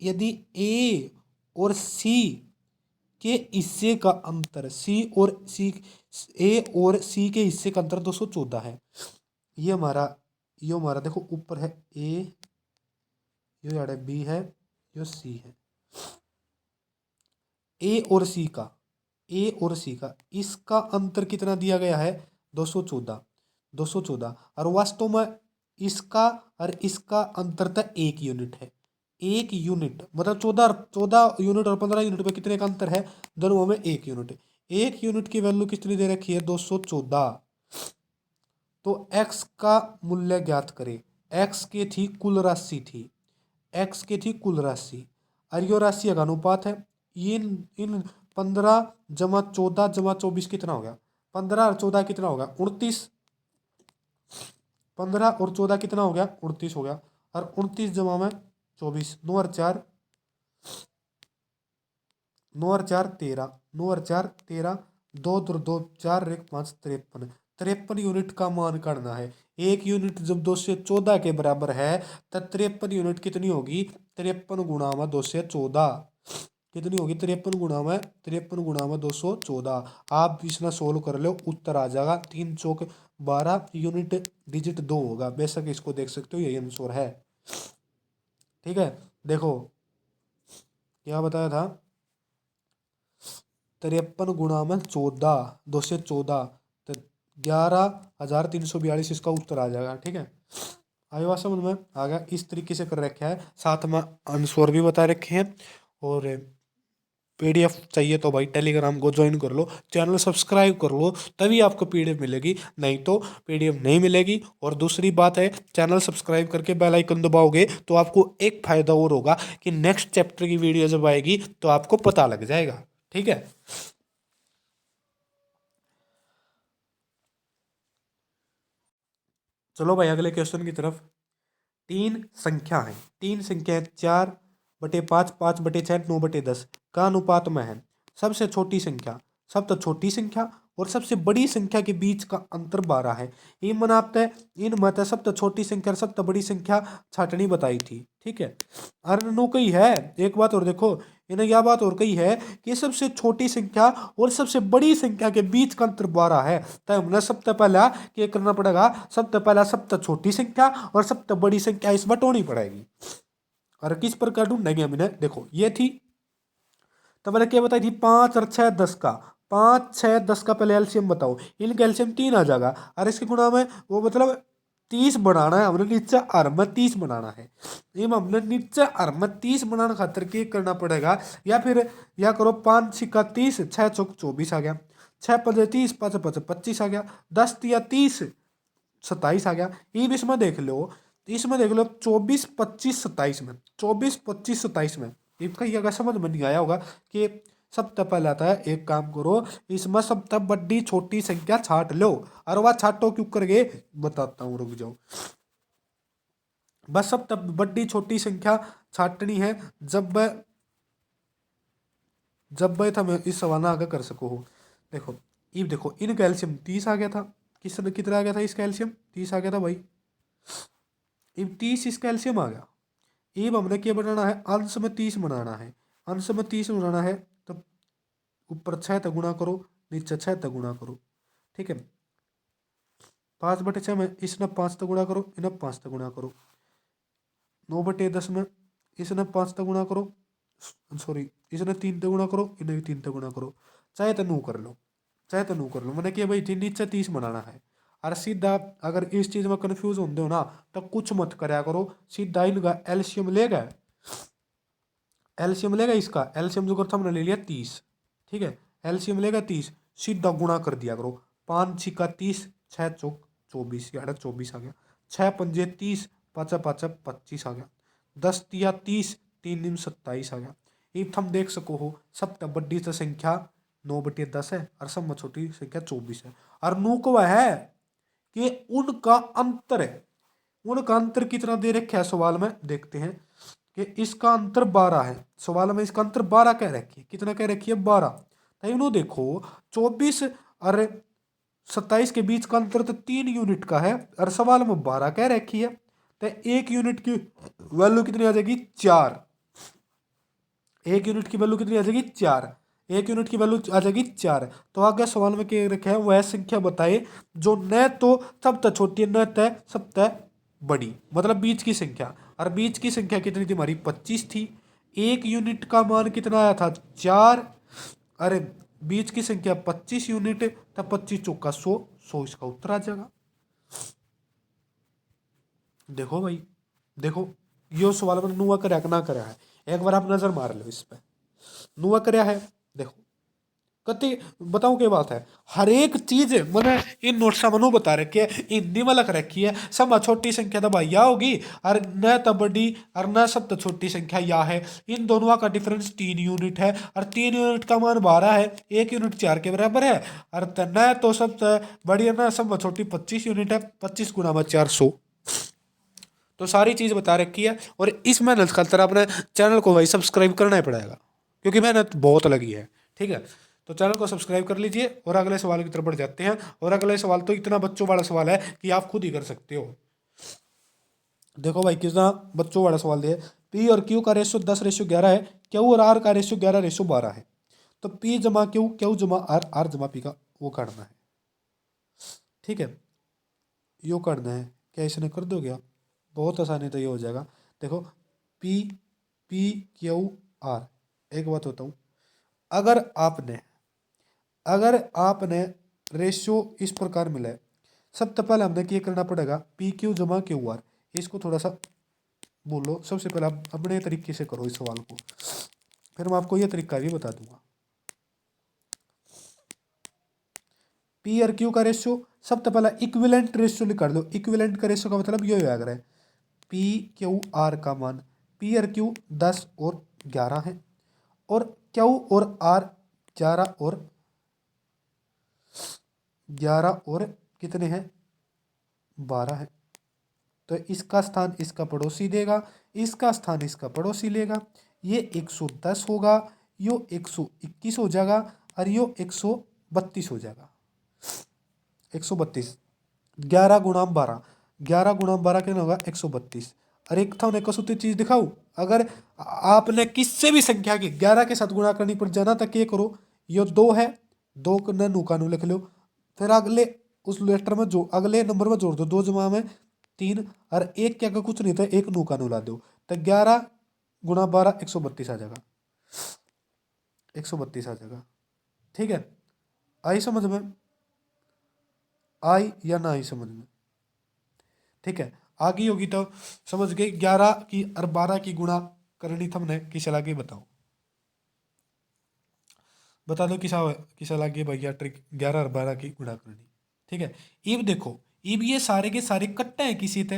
यदि ए और सी के हिस्से का अंतर, ए और सी के हिस्से का अंतर 214 है। ये हमारा देखो ऊपर है ए, ये बी है, ये सी है। ए और सी का, ए और सी का इसका अंतर कितना दिया गया है, 214, 214। और वास्तव में इसका और इसका अंतर था 1 यूनिट है, 1 यूनिट, मतलब 14 यूनिट और 15 यूनिट में कितने का अंतर है, दोनों में 1 यूनिट है। 1 यूनिट की वैल्यू कितनी दे रखी है, 214। तो x का मूल्य ज्ञात करें, x की थी कुल राशि थी, x की थी कुल राशि, और यो राशि का अनुपात है। इन इन 15 जमा 14 जमा 24 कितना हो गया, 15 और 14 कितना होगा, 29। 15 और 14 कितना हो गया, 29 हो गया। और 29 जमा में 24, 9 और 4 9 और 4 13, 9 और 4 13, 2 और 2 4 और 1 5 53। 53 यूनिट का मान करना है। एक यूनिट जब 214 के बराबर है तब 53 यूनिट कितनी होगी? 53 गुणा में 214 कितनी होगी? 53 214। आप इसमें सोल्व कर लो, उत्तर आ जाएगा 3 चौक 12, यूनिट डिजिट 2 होगा। बेशक इसको देख सकते हो, यही आंसर है। ठीक है, देखो क्या बताया था, 53 गुणा में 14, 214, तो 11,342 इसका उत्तर आ जाएगा। ठीक है, आगे बात समझ में आ गया। इस तरीके से कर रखा है, साथ में आंसर भी बता रखे हैं। और पीडीएफ चाहिए तो भाई टेलीग्राम को ज्वाइन कर लो, चैनल सब्सक्राइब कर लो, तभी आपको पीडीएफ मिलेगी, नहीं तो पीडीएफ नहीं मिलेगी। और दूसरी बात है, चैनल सब्सक्राइब करके बेल आइकन दबाओगे तो आपको एक फायदा और होगा कि नेक्स्ट चैप्टर की वीडियो जब आएगी तो आपको पता लग जाएगा। ठीक है, चलो भाई अगले क्वेश्चन की तरफ। तीन संख्या है, तीन संख्या है, 4/5, 5/6, 9/10 का अनुपात में है। सबसे छोटी संख्या, सबसे छोटी संख्या और सबसे बड़ी संख्या के बीच का अंतर 12 है। इन मनाते इन मत सबसे छोटी संख्या और सबसे बड़ी संख्या छाटनी बताई थी। ठीक है, अरे नो कही है, एक बात और देखो, इन्हें यह बात और कही है कि सबसे छोटी संख्या और सबसे बड़ी संख्या के बीच का अंतर 12 है। तो हमने सबसे पहला क्या करना पड़ेगा, सबसे पहला सबसे छोटी संख्या और सबसे बड़ी संख्या इसमें टोनी पड़ेगी। और किस प्रकार ढूंढेंगे हमने, देखो ये थी, तो मैंने क्या बताई थी, 5 और 6 10 का, 5 6 10 का पहले एलसीएम बताओ। इनका एलसीएम 3 आ जाएगा, और इसके गुणा में वो मतलब 30 बनाना है हमने, नीचे हर में 30 बनाना है। ये हमने नीचे हर में 30 बनाने खातिर क्या करना पड़ेगा, या फिर या करो 5 सिक्का 30, 6 चौक 24 आ गया, 6 पंजे 30, 5 5 25 आ गया, 10 तिया 30, 27 आ गया। ये भी इसमें देख लो 24 25 27 में, 24 25 27 में इसका ये अगर समझ में नहीं आया होगा कि सबसे पहले आता है, एक काम करो, इसमें सबसे बड़ी छोटी संख्या छाट लो। और वह छाटो क्यों करके बताता हूँ, रुक जाओ। बस सबसे बड़ी छोटी संख्या छाटनी है, जब था मैं इस सवाल आगे कर सको हो। देखो ये देखो, इन कैल्शियम 30 आ गया था, कितना आ गया था, इस कैल्शियम 30 आ गया था भाई, अब 30 इस कैल्शियम आ गया। अब हमने क्या बनाना है, अंश में 30 बनाना है, अंश में 30 बनाना है, तो ऊपर 6 तक गुणा करो, नीचे 6 तक गुणा करो। ठीक है, 5/6 में इसने 5 तक गुणा करो, इन्हें 5 तक गुणा करो। 9/10 में इसने 5 तक गुणा करो, सॉरी इसने 3 तक गुणा करो, इन्हें भी 3 तक गुणा करो। चाहे तो नू कर लो, चाहे तो नू कर लो, मैंने क्या भाई थी नीचे 30 बनाना है। और सीधा अगर इस चीज में कंफ्यूज होते हो ना तो कुछ मत कराया करो, सीधा इनका एलसीएम लेगा, एलसीएम लेगा इसका, एलसीएम जो करता हमने ले लिया 30। ठीक है, एलसीएम लेगा 30, सीधा गुणा कर दिया करो, 5 छिक्का 30, 6 चौक 24, यार 24 आ गया, 6 पंजे 30, 5 5 25 आ गया, 10 तिया 30, 3 दिन 27 आ गया। अब हम देख सको हो, सबसे बड़ी तो संख्या 9/10 है और सबसे छोटी संख्या 24 है। और नू को है कि उनका अंतर है, उनका अंतर कितना दे रखा है सवाल में, देखते हैं कि इसका अंतर 12 है। सवाल में इसका अंतर 12 कह रखी है, कितना कह रखी है 12। तो इन्हों देखो 24 और 27 के बीच का अंतर तो 3 यूनिट का है, और सवाल में 12 कह रखी है, तो एक यूनिट की वैल्यू कितनी आ जाएगी 4। एक यूनिट की वैल्यू कितनी आ जाएगी 4, एक यूनिट की वैल्यू आ जाएगी 4। तो आगे सवाल में क्या रखा है, वह संख्या बताए जो न तो सबसे छोटी है न तय सबसे बड़ी, मतलब बीच की संख्या। और बीच की संख्या कितनी थी हमारी 25 थी, एक यूनिट का मान कितना आया था 4, अरे बीच की संख्या 25 यूनिट, तब 25 चौका 100, 100 इसका उत्तर आ जाएगा। देखो भाई, देखो यो सवाल में नुआ कर ना करा है, एक बार आप नजर मार लो इस पे, नुआ करया है। देखो कति बताऊं क्या बात है, हर एक चीज मैंने इन नोट्स मनु बता रखी है, हिंदी में लिख रखी है। सब छोटी संख्या तो भाई या होगी, और न तो बड़ी और न सब तो छोटी संख्या या है। इन दोनों का डिफरेंस 3 यूनिट है, और 3 यूनिट का मान 12 है, एक यूनिट 4 के बराबर है। और न तो सब बड़ी है न सब छोटी 25 यूनिट है, 25 गुना में 400। तो सारी चीज बता रखी है, और इस मेहनत खातर अपने चैनल को भाई सब्सक्राइब करना ही पड़ेगा। क्योंकि मेहनत बहुत लगी है। ठीक है, तो चैनल को सब्सक्राइब कर लीजिए और अगले सवाल की तरफ बढ़ जाते हैं। और अगले सवाल तो इतना बच्चों वाला सवाल है कि आप खुद ही कर सकते हो। देखो भाई कितना बच्चों वाला सवाल दिया है। पी और क्यू का रेशियो 10:11 है, क्यू और आर का रेशियो 11:12 है। तो पी जमा क्यू, क्यू जमा आर, आर जमा पी का वो करना है। ठीक है, यो करना है। क्या इसने कर दोगे आप? बहुत आसानी तो ये हो जाएगा। देखो पी, पी क्यू आर। एक बात बताऊँ, अगर आपने अगर आपने रेशियो इस प्रकार मिला है, सबसे पहले हमने क्या करना पड़ेगा, पी क्यू जमा क्यू आर। इसको थोड़ा सा बोलो, सबसे पहले आप अपने तरीके से करो इस सवाल को, फिर मैं आपको ये तरीका भी बता दूंगा। पी और क्यू का रेशियो सबसे पहले इक्विवेलेंट रेशियो निकाल लो। इक्विवेलेंट का रेशियो का मतलब ये हो है, पी क्यू आर का मान, पी और क्यू 10 और 11 है, और क्यू और आर 11 और 11 और कितने हैं, 12 है। तो इसका स्थान इसका पड़ोसी देगा, इसका स्थान इसका पड़ोसी लेगा। ये 110 होगा, यो 121 हो जाएगा, और यो 132 हो जाएगा। 132, 11 × 12, 11 × 12 कितना होगा, 132। और एक था उन्हें कसूती चीज दिखाऊं, अगर आपने किससे भी संख्या की 11 के साथ गुणा करनी पड़ जाना तक ये करो, यो 2 है, 2 को नू कानू लिख लो, फिर अगले उस लेटर में जो अगले नंबर में जोड़ दो, 2 जमा में 3, और एक क्या का कुछ नहीं था, एक नू कानू ला दो, तो 11 × 12 132 आ जाएगा। 132 आ जाएगा। ठीक है, आई समझ में? आई या ना आई समझ में? ठीक है, आगे होगी तो समझ गए। 11 की और 12 की गुणा करनी हमने, किस लगे बताओ, बता दो किस लगे भैया ट्रिक 11 और 12 की गुणा करनी। ठीक है, इब देखो, इब ये सारे के सारे कट्टा है किसी ते,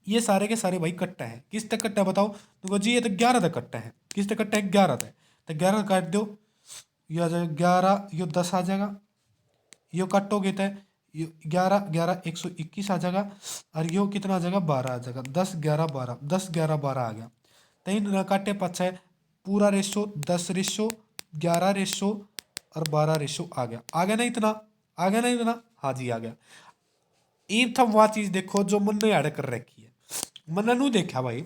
ये सारे के सारे भाई कट्टा है। किस तक कट्टा है बताओ, तो जी ये तो 11 तक कट्टा है। किस तक कट्टा है, 11 तक। तो 11 काट दो, ये आ जाएगा 11, ये 10 आ जाएगा, यो कटोगे तो यो 11 11 121 आ जाएगा, और यो कितना आ जाएगा, 12 आ जाएगा। 10 11 12, 10 11 12 आ गया। तीन न काटे पाँच है, पूरा रेशो 10 रेशो 11 रेशो और 12 रेशो आ गया ना इतना, आ गया ना इतना, हाँ जी आ गया। एक था वह चीज देखो जो मन ने ऐड कर रखी है, मन ने देखा भाई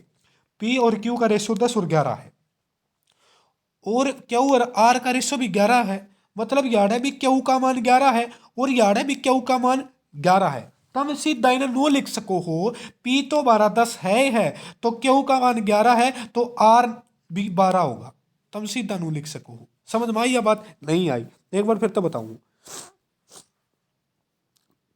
पी और क्यू का रेशो 10 और 11 है, और क्यू और आर का रेशो भी 11 है, मतलब याडे भी क्यू का मान 11 है और याडे भी क्यू का मान 11 है। तुम सीधा इन्हें नो लिख सको हो, पी तो 12 10 है तो क्यू का मान 11 है तो आर भी 12 होगा। तुम सीधा नो लिख सको हो। समझ में आई या बात नहीं आई? एक बार फिर तो बताऊं,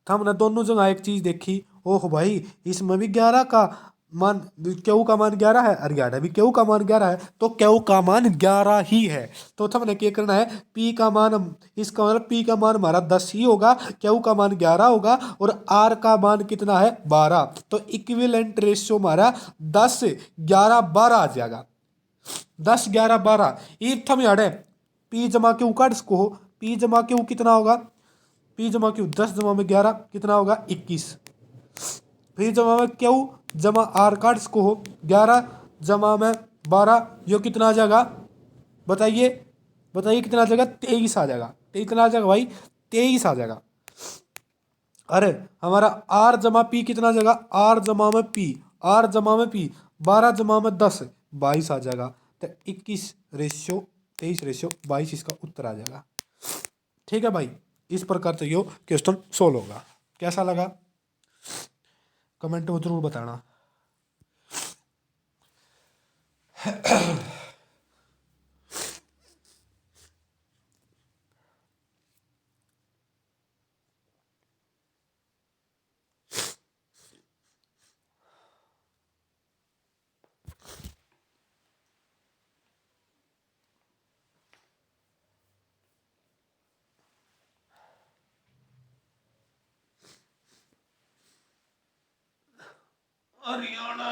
हमने दोनों जगह एक चीज देखी, ओह भाई इसमें भी 11 का मान, क्यू का मान 11 है और याडा भी क्यू का मान 11 है, तो क्यू का मान 11 ही है। तो हमने क्या करना है, पी का मान, इसका मतलब पी का मान हमारा 10 ही होगा, क्यू का मान 11 होगा, और आर का मान कितना है, 12। तो इक्विवेलेंट रेशियो हमारा 10 11 12 आ जाएगा। 10 11 12 ये थम याडे, पी जमा क्यू काट इसको हो, पी जमा क्यू कितना होगा, पी जमा क्यू 10 जमा में 11 कितना होगा, 21। फिर जमा में क्यू जमा आर कार्ड्स को हो, 11 जमा में 12, यो कितना आ जाएगा, बताइए बताइए कितना आ जाएगा, 23 आ जाएगा। कितना आ जाएगा भाई, 23 आ जाएगा। अरे हमारा आर जमा पी कितना आ जाएगा, आर जमा में पी, आर जमा में पी 12 जमा में 10 22 आ जाएगा। तो 21:23:22 इसका उत्तर आ जाएगा। ठीक है भाई, इस प्रकार से यो क्वेश्चन सोल्व होगा। कैसा लगा कमेंट में जरूर बताना। हरियाणा